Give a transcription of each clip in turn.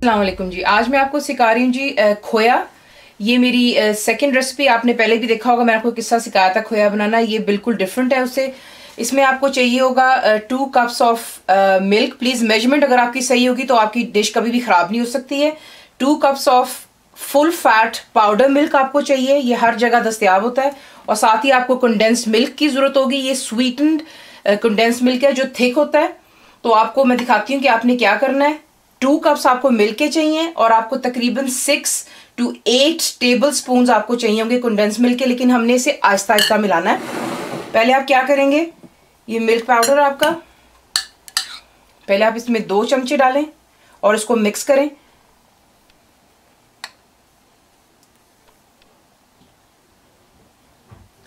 अस्सलाम वालेकुम जी। आज मैं आपको सिखा रही हूँ जी खोया। ये मेरी सेकंड रेसिपी। आपने पहले भी देखा होगा, मैंने आपको किस्सा सिखाया था खोया बनाना। ये बिल्कुल डिफरेंट है उससे। इसमें आपको चाहिए होगा 2 cups of milk. Please measurement अगर आपकी सही होगी तो आपकी डिश कभी भी ख़राब नहीं हो सकती है। 2 cups of full fat powder milk आपको चाहिए। ये हर जगह दस्तयाब होता है। और साथ ही आपको कंडेंस्ड मिल्क की ज़रूरत होगी। ये स्वीटेंड कंडेंस्ड मिल्क है जो थिक होता है। तो आपको मैं दिखाती हूँ कि आपने क्या करना है। 2 कप्स आपको मिल्क के चाहिए और आपको तकरीबन 6 to 8 टेबल स्पून आपको चाहिए होंगे कंडेंस मिल्क के, लेकिन हमने इसे आहिस्ता आहिस्ता मिलाना है। पहले आप क्या करेंगे, ये मिल्क पाउडर आपका पहले आप इसमें 2 चमचे डालें और इसको मिक्स करें।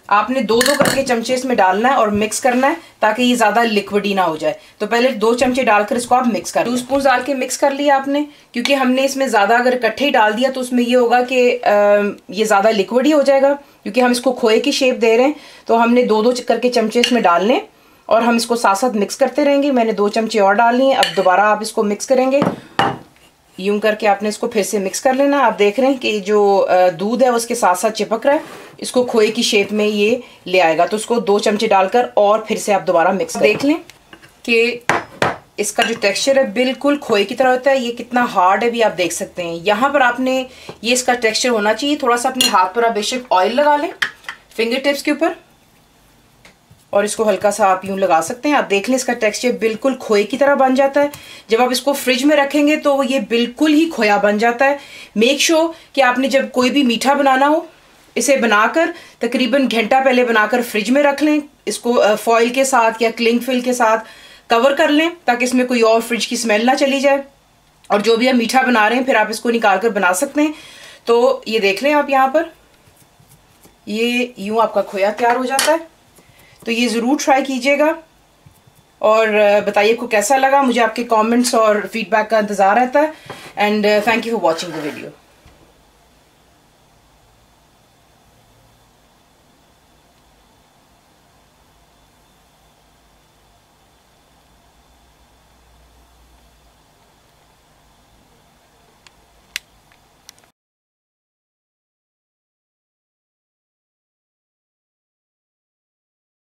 आपने 2-2 करके चमचे इसमें डालना है और मिक्स करना है ताकि ये ज़्यादा लिक्विडी ना हो जाए। तो पहले 2 चमचे डालकर इसको आप मिक्स कर 2 स्पून डाल के मिक्स कर लिया आपने, क्योंकि हमने इसमें ज़्यादा अगर इकट्ठे ही डाल दिया तो उसमें ये होगा कि ये ज़्यादा लिक्विडी हो जाएगा, क्योंकि हम इसको खोए की शेप दे रहे हैं। तो हमने 2-2 करके चमचे इसमें डालने और हम इसको साथ साथ मिक्स करते रहेंगे। मैंने 2 चमचे और डाल लिए। अब दोबारा आप इसको मिक्स करेंगे। यूं करके आपने इसको फिर से मिक्स कर लेना। आप देख रहे हैं कि जो दूध है उसके साथ साथ चिपक रहा है। इसको खोए की शेप में ये ले आएगा। तो उसको 2 चमचे डालकर और फिर से आप दोबारा मिक्स देख लें कि इसका जो टेक्सचर है बिल्कुल खोए की तरह होता है। ये कितना हार्ड है भी आप देख सकते हैं। यहाँ पर आपने ये इसका टेक्सचर होना चाहिए। थोड़ा सा अपने हाथ पर आप बेशक ऑयल लगा लें फिंगर टिप्स के ऊपर और इसको हल्का सा आप यूं लगा सकते हैं। आप देख लें इसका टेक्सचर बिल्कुल खोए की तरह बन जाता है। जब आप इसको फ्रिज में रखेंगे तो ये बिल्कुल ही खोया बन जाता है। मेक श्योर कि आपने जब कोई भी मीठा बनाना हो, इसे बनाकर तकरीबन घंटा पहले बनाकर फ्रिज में रख लें। इसको फॉइल के साथ या क्लिंग फिल के साथ कवर कर लें ताकि इसमें कोई और फ्रिज की स्मेल ना चली जाए। और जो भी आप मीठा बना रहे हैं फिर आप इसको निकाल कर बना सकते हैं। तो ये देख लें आप, यहाँ पर ये यूं आपका खोया तैयार हो जाता है। तो ये ज़रूर ट्राई कीजिएगा और बताइए आपको कैसा लगा। मुझे आपके कमेंट्स और फीडबैक का इंतज़ार रहता है। And thank you for watching the video.